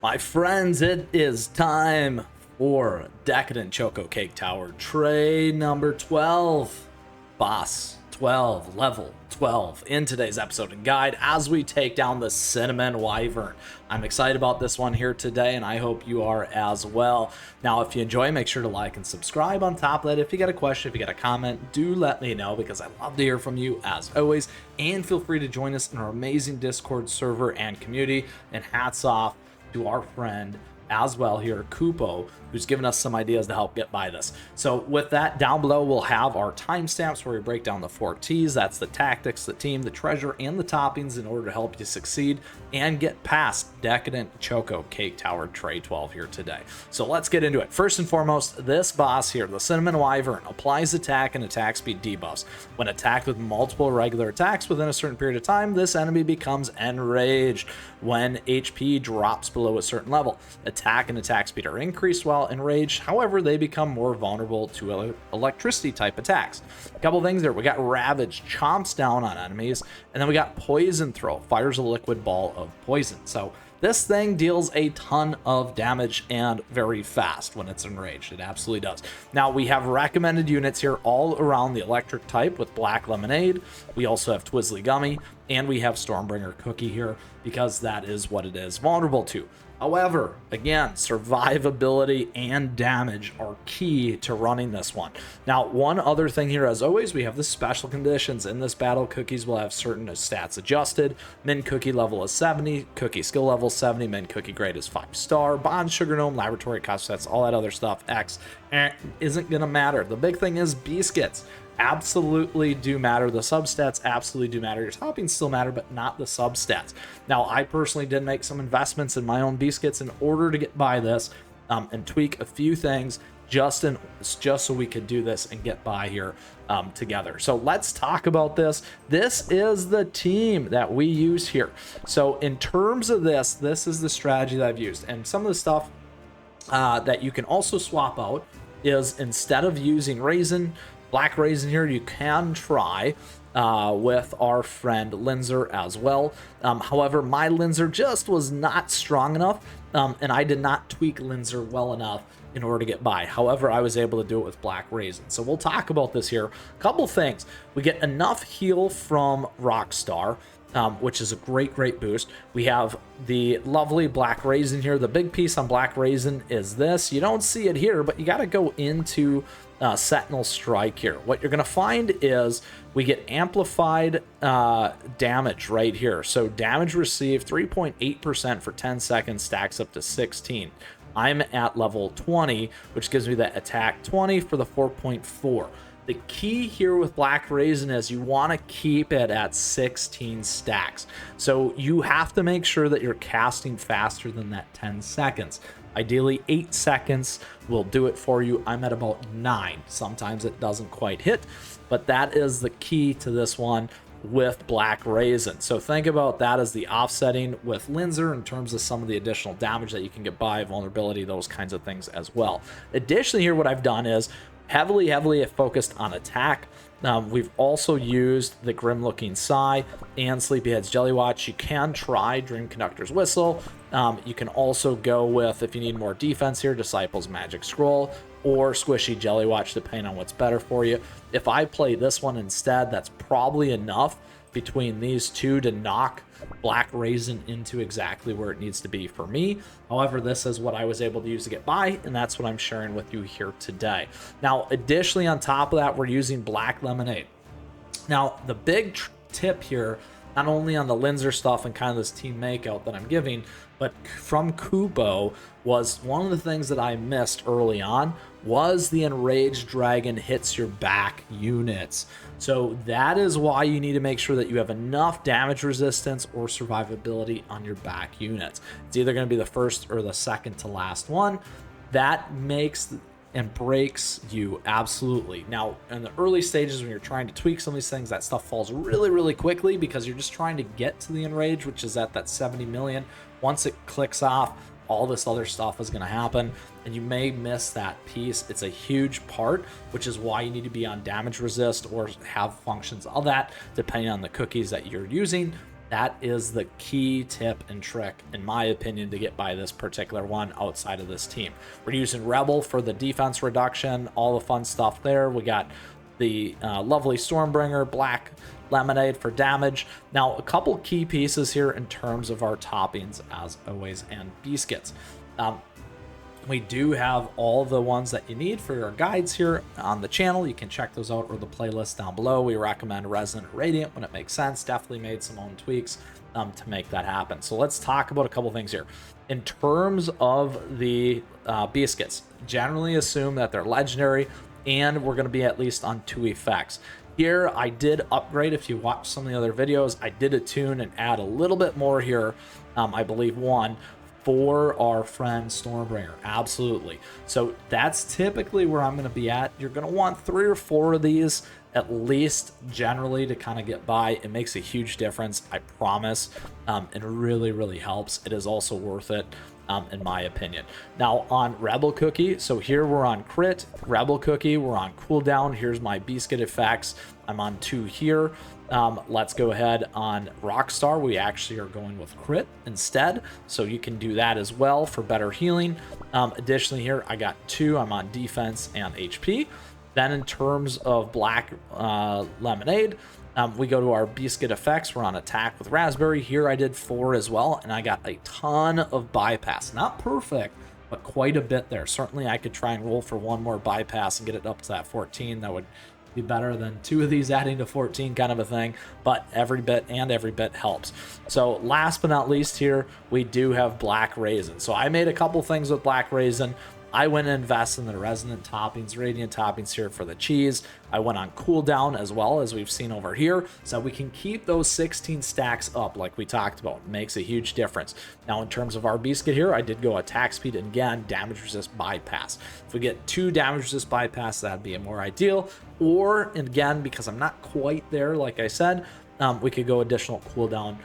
My friends, it is time for Decadent Choco Cake Tower tray number 12. Boss 12, level 12 in today's episode and guide as we take down the Cinnamon Wyvern. I'm excited about this one here today, and I hope you are as well. Now, if you enjoy, make sure to like and subscribe. On top of that, if you got a question, if you got a comment, do let me know because I love to hear from you as always. And feel free to join us in our amazing Discord server and community. And hats off to our friend as well here, Kupo, who's given us some ideas to help get by this. So with that, down below we'll have our timestamps where we break down the 4 T's. That's the tactics, the team, the treasure, and the toppings in order to help you succeed and get past Decadent Choco Cake Tower Tray 12 here today. So let's get into it. First and foremost, this boss here, the Cinnamon Wyvern, applies attack and attack speed debuffs. When attacked with multiple regular attacks within a certain period of time, this enemy becomes enraged. When HP drops below a certain level, attack and attack speed are increased while enraged. However, they become more vulnerable to electricity type attacks. A couple things there. We got Ravage, chomps down on enemies, and then we got Poison Throw, fires a liquid ball of poison. So this thing deals a ton of damage and very fast when it's enraged. It absolutely does. Now, we have recommended units here all around the electric type with Black Lemonade. We also have Twizzly Gummy, and we have Stormbringer Cookie here because that is what it is vulnerable to. However, again, survivability and damage are key to running this one. Now, one other thing here, as always, we have the special conditions. In this battle, cookies will have certain stats adjusted. Min cookie level is 70, cookie skill level 70, min cookie grade is 5-star, bond, sugar gnome, laboratory cost sets, all that other stuff, X, isn't gonna matter. The big thing is biscuits absolutely do matter. The substats absolutely do matter. Your toppings still matter, but not the substats. Now, I personally did make some investments in my own biscuits in order to get by this and tweak a few things just so we could do this and get by here together. So let's talk about this. This is the team that we use here. So in terms of this is the strategy that I've used. And some of the stuff that you can also swap out is, instead of using Raisin, Black Raisin here, you can try with our friend Linzer as well. However, my Linzer just was not strong enough, and I did not tweak Linzer well enough in order to get by. However, I was able to do it with Black Raisin. So we'll talk about this here. A couple things. We get enough heal from Rockstar, which is a great boost. We have the lovely Black Raisin here. The big piece on Black Raisin is this. You don't see it here, but you got to go into Sentinel Strike here. What you're going to find is we get amplified damage right here. So damage received 3.8% for 10 seconds stacks up to 16. I'm at level 20, which gives me that attack 20 for the 4.4. The key here with Black Raisin is you want to keep it at 16 stacks. So you have to make sure that you're casting faster than that 10 seconds. Ideally, 8 seconds will do it for you. I'm at about 9. Sometimes it doesn't quite hit, but that is the key to this one with Black Raisin. So think about that as the offsetting with Linzer in terms of some of the additional damage that you can get by, vulnerability, those kinds of things as well. Additionally here, what I've done is heavily focused on attack. We've also used the Grim Looking Sigh and Sleepyhead's Jelly Watch. You can try Dream Conductor's Whistle. You can also go with, if you need more defense here, Disciple's Magic Scroll or Squishy Jelly Watch, depending on what's better for you. If I play this one instead, that's probably enough between these two to knock Black Raisin into exactly where it needs to be for me. However, this is what I was able to use to get by, and that's what I'm sharing with you here today. Now, additionally, on top of that, we're using Black Lemonade. Now, the big tip here, not only on the Linzer stuff and kind of this team makeout that I'm giving, but from Kupo, was one of the things that I missed early on was the Enraged Dragon hits your back units. So that is why you need to make sure that you have enough damage resistance or survivability on your back units. It's either going to be the first or the second to last one. That makes and breaks you absolutely. Now, in the early stages when you're trying to tweak some of these things, that stuff falls really quickly because you're just trying to get to the Enrage, which is at that 70 million. Once it clicks off, all this other stuff is going to happen, and you may miss that piece. It's a huge part, which is why you need to be on damage resist or have functions, all that, depending on the cookies that you're using. That is the key tip and trick, in my opinion, to get by this particular one outside of this team. We're using Rebel for the defense reduction, all the fun stuff there. We got the lovely Stormbringer, Black Lemonade for damage. Now, a couple key pieces here in terms of our toppings, as always, and biscuits. We do have all the ones that you need for your guides here on the channel. You can check those out or the playlist down below. We recommend Resonant Radiant when it makes sense. Definitely made some own tweaks to make that happen. So let's talk about a couple things here. In terms of the biscuits, generally assume that they're legendary and we're going to be at least on 2 effects. Here, I did upgrade. If you watch some of the other videos, I did attune and add a little bit more here. I believe 1 for our friend Stormbringer. Absolutely. So that's typically where I'm going to be at. You're going to want 3 or 4 of these at least, generally, to kind of get by. It makes a huge difference, I promise. It really, really helps. It is also worth it, in my opinion. Now on Rebel Cookie, so here we're on crit. Rebel Cookie, we're on cooldown. Here's my biscuit effects. I'm on 2 here. Let's go ahead on Rockstar. We actually are going with crit instead, so you can do that as well for better healing. Additionally here, I got 2. I'm on defense and HP. Then in terms of Black Lemonade, we go to our biscuit effects. We're on attack with Raspberry. Here I did 4 as well, and I got a ton of bypass. Not perfect, but quite a bit there. Certainly I could try and roll for 1 more bypass and get it up to that 14. That would be better than 2 of these adding to 14 kind of a thing, but every bit helps. So last but not least here, we do have Black Raisin. So I made a couple things with Black Raisin. I went and invested in the resonant toppings, radiant toppings here for the cheese. I went on cooldown as well, as we've seen over here, so we can keep those 16 stacks up like we talked about. It makes a huge difference. Now in terms of our biscuit here, I did go attack speed and again, damage resist bypass. If we get 2 damage resist bypass, that'd be more ideal. Or again, because I'm not quite there, like I said, we could go additional cooldown.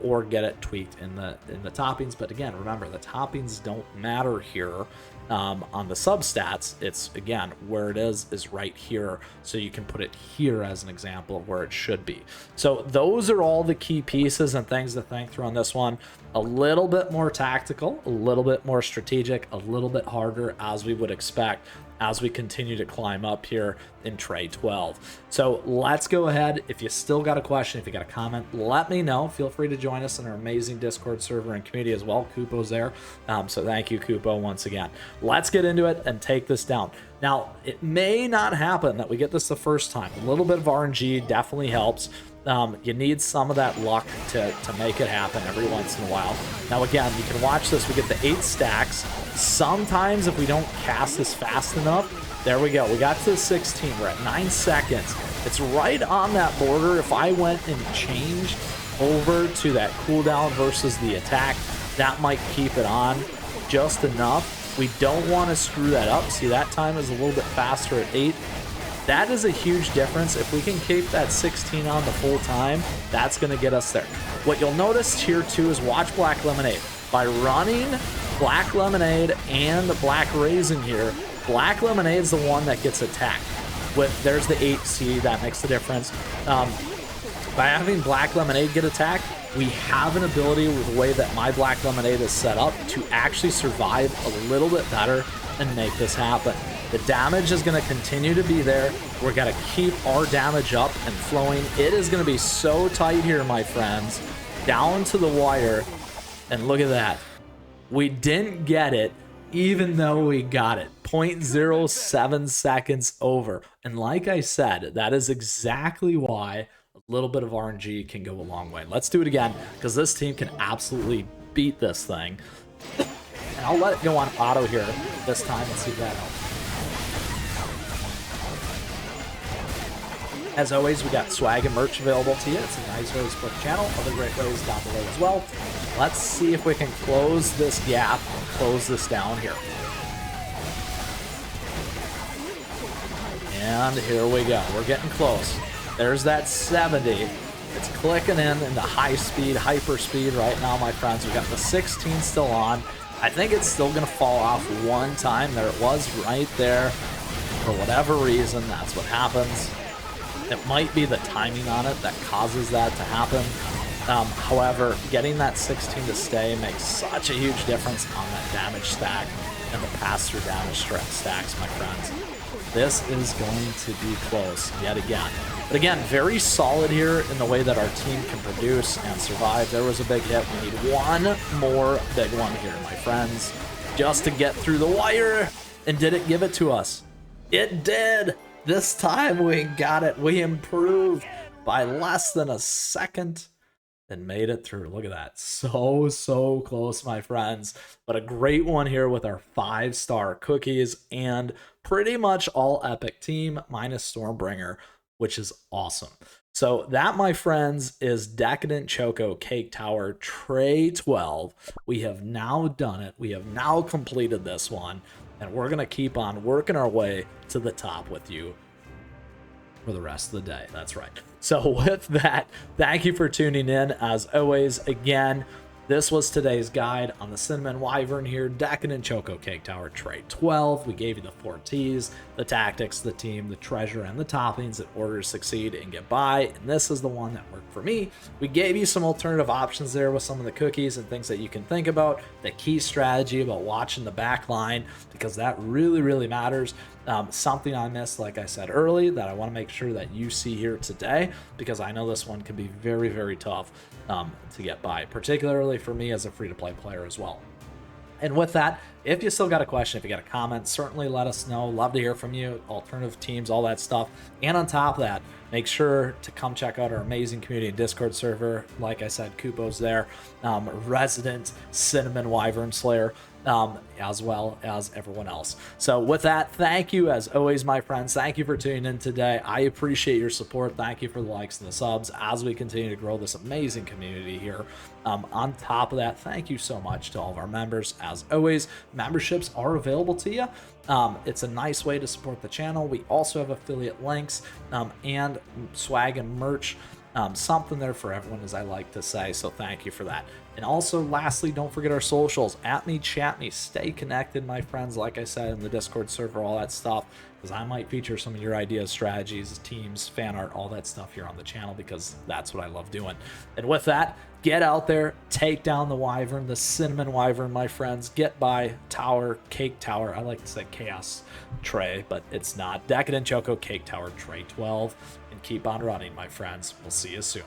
Or get it tweaked in the toppings. But again, remember, the toppings don't matter here on the substats. It's, again, where it is right here, so you can put it here as an example of where it should be. So those are all the key pieces and things to think through on this one. A little bit more tactical, a little bit more strategic, a little bit harder, as we would expect as we continue to climb up here in Tray 12. So let's go ahead. If you still got a question, if you got a comment, let me know. Feel free to join us in our amazing Discord server and community as well. Kupo's there. So thank you, Kupo, once again. Let's get into it and take this down. Now, it may not happen that we get this the first time. A little bit of RNG definitely helps. You need some of that luck to make it happen every once in a while. Now again, you can watch this. We get the 8 stacks. Sometimes if we don't cast this fast enough, there we go. We got to the 16. We're at 9 seconds. It's right on that border. If I went and changed over to that cooldown versus the attack, that might keep it on just enough. We don't want to screw that up. See, that time is a little bit faster at 8. That is a huge difference. If we can keep that 16 on the full time, that's going to get us there. What you'll notice here too is watch Black Lemonade. By running Black Lemonade and the Black Raisin here, Black Lemonade's the one that gets attacked. There's the 8C, that makes the difference. By having Black Lemonade get attacked, we have an ability with the way that my Black Lemonade is set up to actually survive a little bit better and make this happen. The damage is going to continue to be there. We're going to keep our damage up and flowing. It is going to be so tight here, my friends, down to the wire. And look at that. We didn't get it, even though we got it. 0.07 seconds over. And like I said, that is exactly why a little bit of RNG can go a long way. Let's do it again, because this team can absolutely beat this thing. And I'll let it go on auto here this time and see if that helps. As always, we got swag and merch available to you. It's a nice way to support the channel. Other great ways down below as well. Let's see if we can close this gap, close this down here. And here we go. We're getting close. There's that 70. It's clicking in the high speed, hyper speed right now, my friends. We got the 16 still on. I think it's still going to fall off one time. There it was right there. For whatever reason, that's what happens. It might be the timing on it that causes that to happen. However, getting that 16 to stay makes such a huge difference on that damage stack and the pass-through damage stacks, my friends. This is going to be close yet again. But again, very solid here in the way that our team can produce and survive. There was a big hit. We need one more big one here, my friends, just to get through the wire. And did it give it to us? It did. This time we got it. We improved by less than a second and made it through. Look at that. So close, my friends. But a great one here with our 5-star cookies and pretty much all epic team minus Stormbringer, which is awesome. So that, my friends, is Decadent Choco Cake Tower Tray 12. We have now done it. We have now completed this one, and we're going to keep on working our way to the top with you for the rest of the day. That's right. So with that, thank you for tuning in. As always, again, this was today's guide on the Cinnamon Wyvern here, Decadent Choco Cake Tower Tray 12. We gave you the 4 T's, the tactics, the team, the treasure, and the toppings in order to succeed and get by. And this is the one that worked for me. We gave you some alternative options there with some of the cookies and things that you can think about. The key strategy about watching the back line, because that really matters. Something I missed, like I said early, that I want to make sure that you see here today, because I know this one can be very tough to get by, particularly for me as a free-to-play player as well. And with that, if you still got a question, if you got a comment, certainly let us know. Love to hear from you, alternative teams, all that stuff. And on top of that, make sure to come check out our amazing community and Discord server. Like I said, Kupo's there, resident Cinnamon Wyvern Slayer, as well as everyone else. So with that, thank you as always, my friends. Thank you for tuning in today. I appreciate your support. Thank you for the likes and the subs as we continue to grow this amazing community here. On top of that, thank you so much to all of our members. As always, memberships are available to you. It's a nice way to support the channel. We also have affiliate links and swag and merch. Something there for everyone, as I like to say, so thank you for that. And also, lastly, don't forget our socials. At me, chat me, stay connected, my friends, like I said, in the Discord server, all that stuff, because I might feature some of your ideas, strategies, teams, fan art, all that stuff here on the channel, because that's what I love doing. And with that, get out there, take down the Wyvern, the Cinnamon Wyvern, my friends. Get by Tower, Cake Tower. I like to say Chaos Tray, but it's not. Decadent Choco Cake Tower Tray 12. And keep on running, my friends. We'll see you soon.